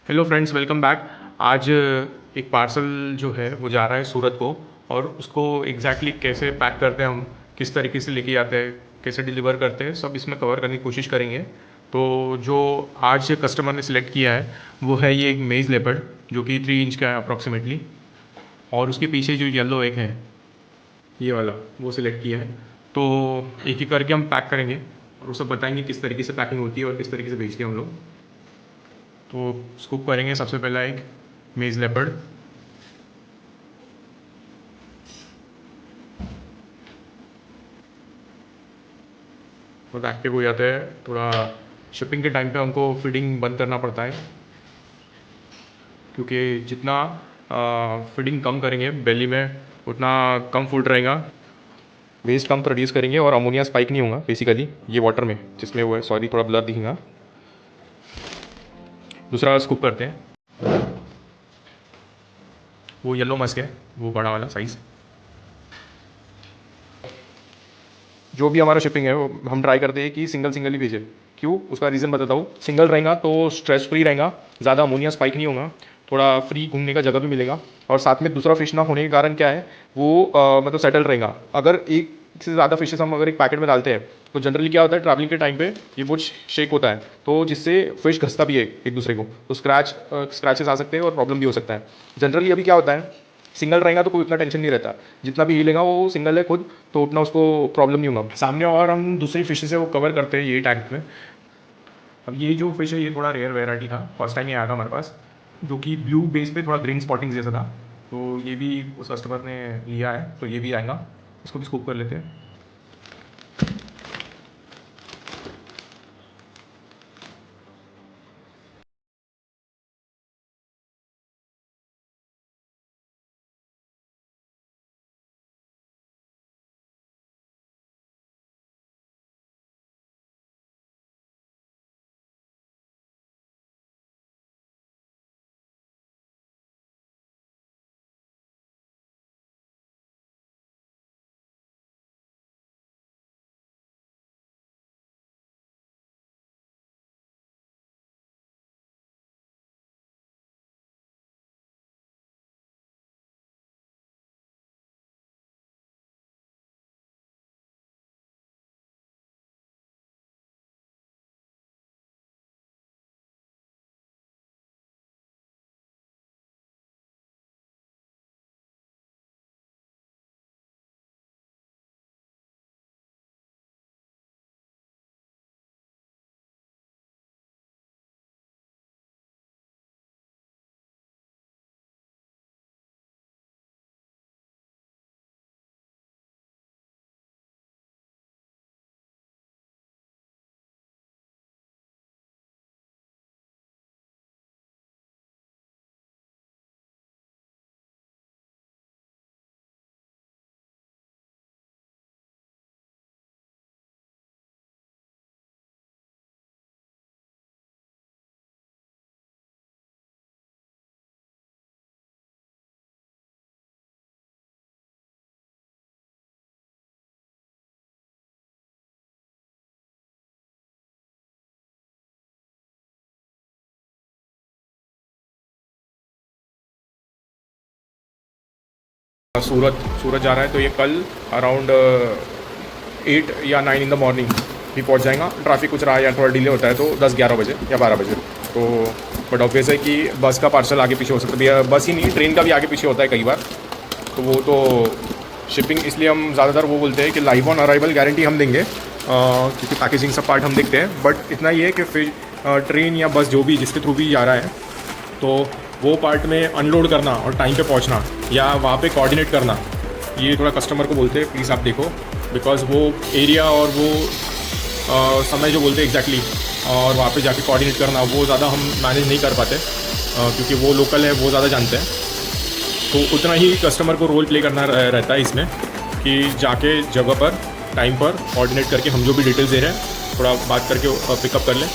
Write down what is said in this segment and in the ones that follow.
Hello friends, welcome back. आज एक parcel जो है वो जा रहा है सूरत को, और उसको एग्जैक्टली कैसे पैक करते हैं हम, किस तरीके से लेके आते हैं, कैसे डिलीवर करते हैं, सब इसमें कवर करने की कोशिश करेंगे। तो जो आज कस्टमर ने सिलेक्ट किया है वो है ये एक मेज़ लेपर्ड, जो कि 3 इंच का है अप्रॉक्सीमेटली। और उसके पीछे जो येलो एक है, ये वाला, वो सिलेक्ट किया है। तो एक एक करके हम पैक करेंगे और वो सब बताएंगे किस तरीके से पैकिंग होती है और किस तरीके से भेजते हैं हम लोग। तो स्कूप करेंगे सबसे पहला एक मेज़ लेपर्ड। बहुत एक्टिव हो जाता है। थोड़ा शिपिंग के टाइम पे हमको फीडिंग बंद करना पड़ता है, क्योंकि जितना फीडिंग कम करेंगे बेली में, उतना कम फूड रहेगा, वेस्ट कम प्रोड्यूस करेंगे और अमोनिया स्पाइक नहीं होगा बेसिकली ये वाटर में जिसमें वो है। सॉरी, थोड़ा ब्लर दिखेगा। दूसरा स्कूप करते हैं। वो येलो मस्क है, वो बड़ा वाला साइज़। जो भी हमारा शिपिंग है वो हम ट्राई करते हैं कि सिंगल सिंगल ही भेजें। क्यों, उसका रीज़न बताता हूँ। सिंगल रहेगा तो स्ट्रेस फ्री रहेगा, ज़्यादा अमोनिया स्पाइक नहीं होगा, थोड़ा फ्री घूमने का जगह भी मिलेगा। और साथ में दूसरा फिश ना होने के कारण क्या है, वो मतलब सेटल रहेगा। अगर एक से ज़्यादा फिशेस हम अगर एक पैकेट में डालते हैं तो जनरली क्या होता है, ट्रैवलिंग के टाइम पे ये बहुत शेक होता है, तो जिससे फिश घसता भी है एक दूसरे को, तो स्क्रैचेस आ सकते हैं और प्रॉब्लम भी हो सकता है। जनरली अभी क्या होता है, सिंगल रहेगा तो कोई उतना टेंशन नहीं रहता, जितना भी हिलेगा वो सिंगल है खुद, तो उतना उसको प्रॉब्लम नहीं होगा सामने। और हम दूसरी फिशेस से वो कवर करते हैं ये टैंक में। अब ये जो फिश है ये थोड़ा रेयर वेराइटी था, फर्स्ट टाइम ये आया था हमारे पास, जो कि ब्लू बेस पे थोड़ा ग्रीन स्पॉटिंग जैसा था। तो ये भी उस कस्टमर ने लिया है, तो ये भी आएगा, इसको भी स्कूप कर लेते हैं। सूरत जा रहा है, तो ये कल अराउंड 8 या 9 इन द मॉर्निंग भी पहुंच जाएगा। ट्रैफिक कुछ रहा या थोड़ा डिले होता है तो 10-11 बजे या 12 बजे। तो बट ऑब्वियस है कि बस का पार्सल आगे पीछे हो सकता है, बस ही नहीं ट्रेन का भी आगे पीछे होता है कई बार। तो वो तो शिपिंग, इसलिए हम ज़्यादातर वो बोलते हैं कि लाइव ऑन अराइवल गारंटी हम देंगे, क्योंकि पैकेजिंग सब पार्ट हम देखते हैं। बट इतना ही है कि फिर ट्रेन या बस जो भी जिसके थ्रू भी जा रहा है, तो वो पार्ट में अनलोड करना और टाइम पे पहुंचना या वहाँ पे कोऑर्डिनेट करना, ये थोड़ा कस्टमर को बोलते हैं प्लीज़ आप देखो, बिकॉज़ वो एरिया और वो समय जो बोलते हैं एग्जैक्टली, और वहाँ पे जाके कोऑर्डिनेट करना वो ज़्यादा हम मैनेज नहीं कर पाते, क्योंकि वो लोकल है, वो ज़्यादा जानते हैं। तो उतना ही कस्टमर को रोल प्ले करना रहता है इसमें, कि जाके जगह पर टाइम पर कोऑर्डिनेट करके हम जो भी डिटेल्स दे रहे हैं थोड़ा बात करके पिकअप कर लें।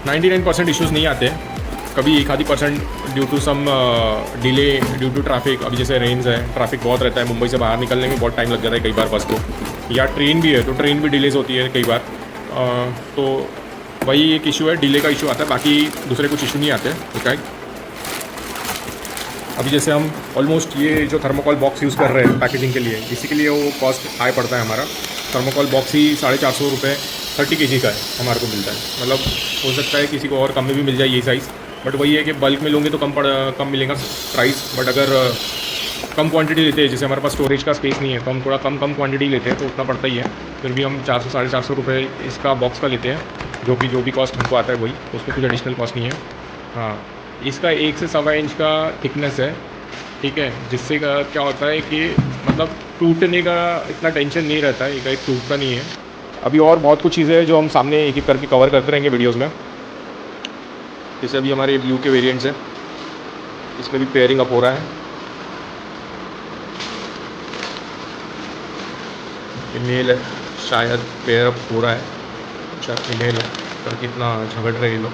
99% इश्यूज़ नहीं आते हैं, कभी 1-आधी% due to some delay, due to traffic. अभी जैसे रेंज है, ट्रैफिक बहुत रहता है, मुंबई से बाहर निकलने में बहुत टाइम लग जाता है कई बार बस को, या ट्रेन भी है तो ट्रेन भी डिलेज होती है कई बार। तो वही एक इशू है, डिले का इशू आता है, बाकी दूसरे कुछ इशू नहीं आते हैं। ठीक है, अभी जैसे हम ऑलमोस्ट ये जो थर्मोकॉल बॉक्स यूज़ कर रहे हैं पैकेजिंग के लिए, इसी के लिए वो कॉस्ट हाई पड़ता है हमारा। थर्मोकॉल बॉक्स ही 450 रुपये 30 kg का है हमारे को मिलता है। मतलब हो सकता है किसी को और कम में भी मिल जाए ये साइज़, बट वही है कि बल्क में लोगे तो कम मिलेगा प्राइस। बट अगर कम क्वांटिटी लेते हैं, जैसे हमारे पास स्टोरेज का स्पेस नहीं है, तो हम थोड़ा कम क्वांटिटी लेते हैं तो उतना पड़ता ही है। फिर भी हम 400 450 रुपये इसका बॉक्स का लेते हैं, जो भी कॉस्ट हमको आता है वही, उसमें कुछ एडिशनल कॉस्ट नहीं है। हाँ, इसका 1 से 1.25 इंच का थिकनेस है। ठीक है, जिससे क्या होता है कि मतलब टूटने का इतना टेंशन नहीं रहता है, एक टूटता नहीं है। अभी और बहुत कुछ चीज़ें हैं जो हम सामने एक एक करके कवर करते रहेंगे वीडियोस में। जैसे अभी हमारे ब्लू के वेरिएंट्स हैं, इसमें भी पेयरिंग अप हो रहा है। ईमेल है, शायद पेयर अप हो रहा है, शायद ईमेल है, पर कितना झगड़ रहे हैं लोग।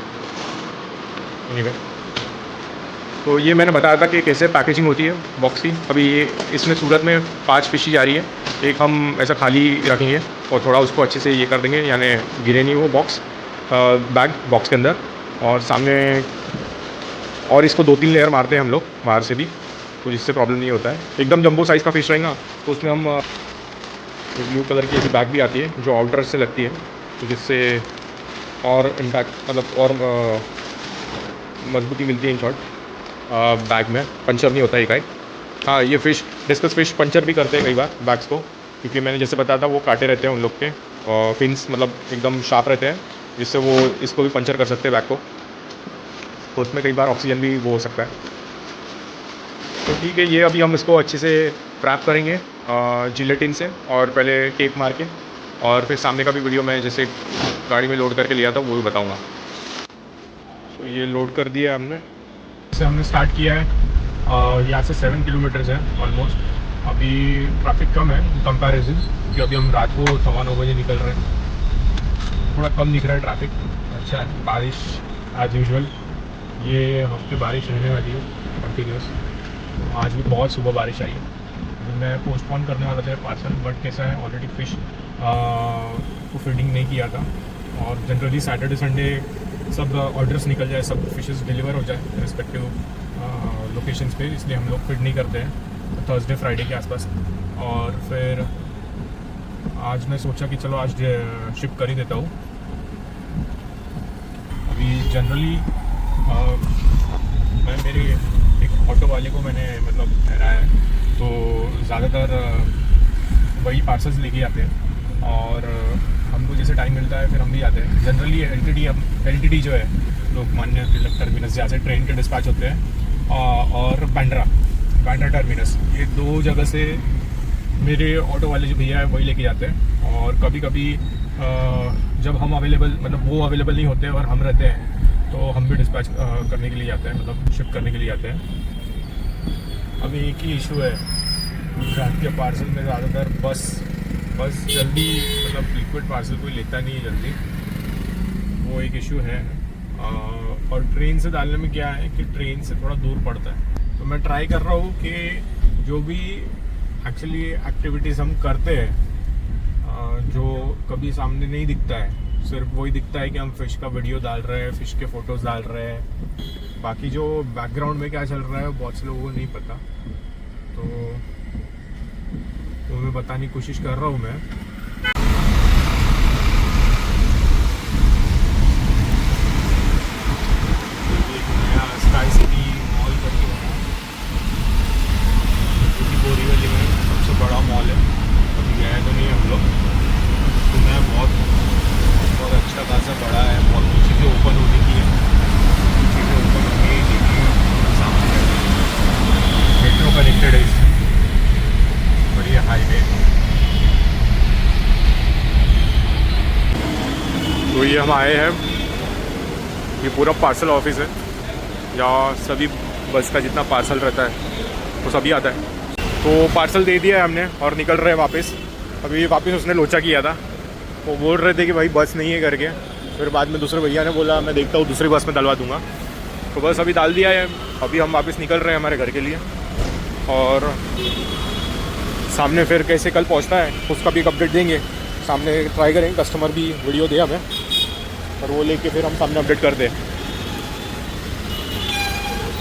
एनीवे, तो ये मैंने बताया था कि कैसे पैकेजिंग होती है बॉक्स की। अभी ये इसमें सूरत में 5 फिशेज आ रही है, एक हम ऐसा खाली रखेंगे और थोड़ा उसको अच्छे से ये कर देंगे, यानी गिरे नहीं वो बैग बॉक्स के अंदर। और सामने और इसको 2-3 लेयर मारते हैं हम लोग बाहर से भी, तो जिससे प्रॉब्लम नहीं होता है। एकदम जंबो साइज़ का फिश रहेगा तो उसमें हम ब्लू कलर की ऐसी बैग भी आती है जो आउटर से लगती है, तो जिससे और इम्पैक्ट मतलब और मजबूती मिलती है। इन शॉर्ट बैग में पंचर नहीं होता एक। हाँ, ये डिस्कस फिश पंचर भी करते हैं कई बार बैग्स को, क्योंकि मैंने जैसे बताया था वो काटे रहते हैं उन लोग के, और फिन्स मतलब एकदम शार्प रहते हैं, जिससे वो इसको भी पंचर कर सकते हैं बैग को। तो उसमें कई बार ऑक्सीजन भी वो हो सकता है। तो ठीक है, ये अभी हम इसको अच्छे से रैप करेंगे जिलेटिन से, और पहले टेप मार के, और फिर सामने का भी वीडियो मैं जैसे गाड़ी में लोड करके लिया था वो भी बताऊँगा। तो ये लोड कर दिया हमने, इससे हमने स्टार्ट किया है। यहाँ से 7 किलोमीटर्स है ऑलमोस्ट। अभी ट्रैफिक कम है कंपैरिजन, क्योंकि अभी हम रात को 9:15 बजे निकल रहे हैं, थोड़ा कम दिख रहा है ट्रैफिक। अच्छा है, बारिश एज यूजुअल ये हफ्ते बारिश रहने वाली है कंटिन्यूस। आज भी बहुत सुबह बारिश आई है। मैं पोस्टपोन करने वाला था पार्सल, बट कैसा है ऑलरेडी फिश को फीडिंग नहीं किया था, और जनरली सैटरडे संडे सब ऑर्डर्स निकल जाए, सब फिशेस डिलीवर हो जाए रिस्पेक्टिव लोकेशंस पे, इसलिए हम लोग फीड नहीं करते हैं थर्सडे फ्राइडे के आसपास। और फिर आज मैं सोचा कि चलो आज शिप कर ही देता हूँ। अभी जनरली मैं मेरे एक ऑटो वाले को मैंने मतलब ठहराया है, तो ज़्यादातर वही पार्सल्स लेके आते हैं, और हमको जैसे टाइम मिलता है फिर हम भी आते हैं। जनरली एलटीडी जो है लोकमान्य तिलक टर्मिनस, जहाँ से ट्रेन के डिस्पैच होते हैं, और बांद्रा टर्मिनस, ये 2 जगह से मेरे ऑटो वाले जो भैया है वही लेके जाते हैं। और कभी कभी जब हम अवेलेबल मतलब वो अवेलेबल नहीं होते और हम रहते हैं, तो हम भी डिस्पैच करने के लिए जाते हैं, मतलब शिप करने के लिए जाते हैं। अभी एक ही इशू है गुजरात के पार्सल में, ज़्यादातर बस जल्दी मतलब लिक्विड पार्सल कोई लेता नहीं है जल्दी, वो एक इशू है। और ट्रेन से डालने में क्या है कि ट्रेन से थोड़ा दूर पड़ता है, तो मैं ट्राई कर रहा हूँ कि जो भी एक्चुअली एक्टिविटीज़ हम करते हैं, जो कभी सामने नहीं दिखता है, सिर्फ वही दिखता है कि हम फ़िश का वीडियो डाल रहे हैं, फ़िश के फ़ोटोज़ डाल रहे हैं, बाकी जो बैकग्राउंड में क्या चल रहा है बहुत से लोगों को नहीं पता। तो मैं बताने की कोशिश कर रहा हूँ मैं। स्काई सिटी मॉल करके बना, जो कि बोरीवली में सबसे बड़ा मॉल है। अभी गए तो नहीं हम लोग, सुना है बहुत अच्छा खासा बड़ा है मॉल, कुछ चीज़ें ओपन होने की है, कुछ चीज़ें ओपन होंगी, देखिए सामने मेट्रो कनेक्टेड है इससे, बढ़िया हाईवे। तो ये हम आए हैं, ये पूरा पार्सल ऑफिस है, यहाँ सभी बस का जितना पार्सल रहता है वो सभी आता है। तो पार्सल दे दिया है हमने और निकल रहे हैं वापस। अभी वापस उसने लोचा किया था, वो बोल रहे थे कि भाई बस नहीं है करके, फिर बाद में दूसरे भैया ने बोला मैं देखता हूँ दूसरी बस में डलवा दूँगा, तो बस अभी डाल दिया है। अभी हम वापस निकल रहे हैं हमारे घर के लिए, और सामने फिर कैसे कल पहुँचता है उसका भी एक अपडेट देंगे, सामने ट्राई करेंगे, कस्टमर भी वीडियो दे हमें। और वो लेके फिर हम सामने अपडेट कर दें।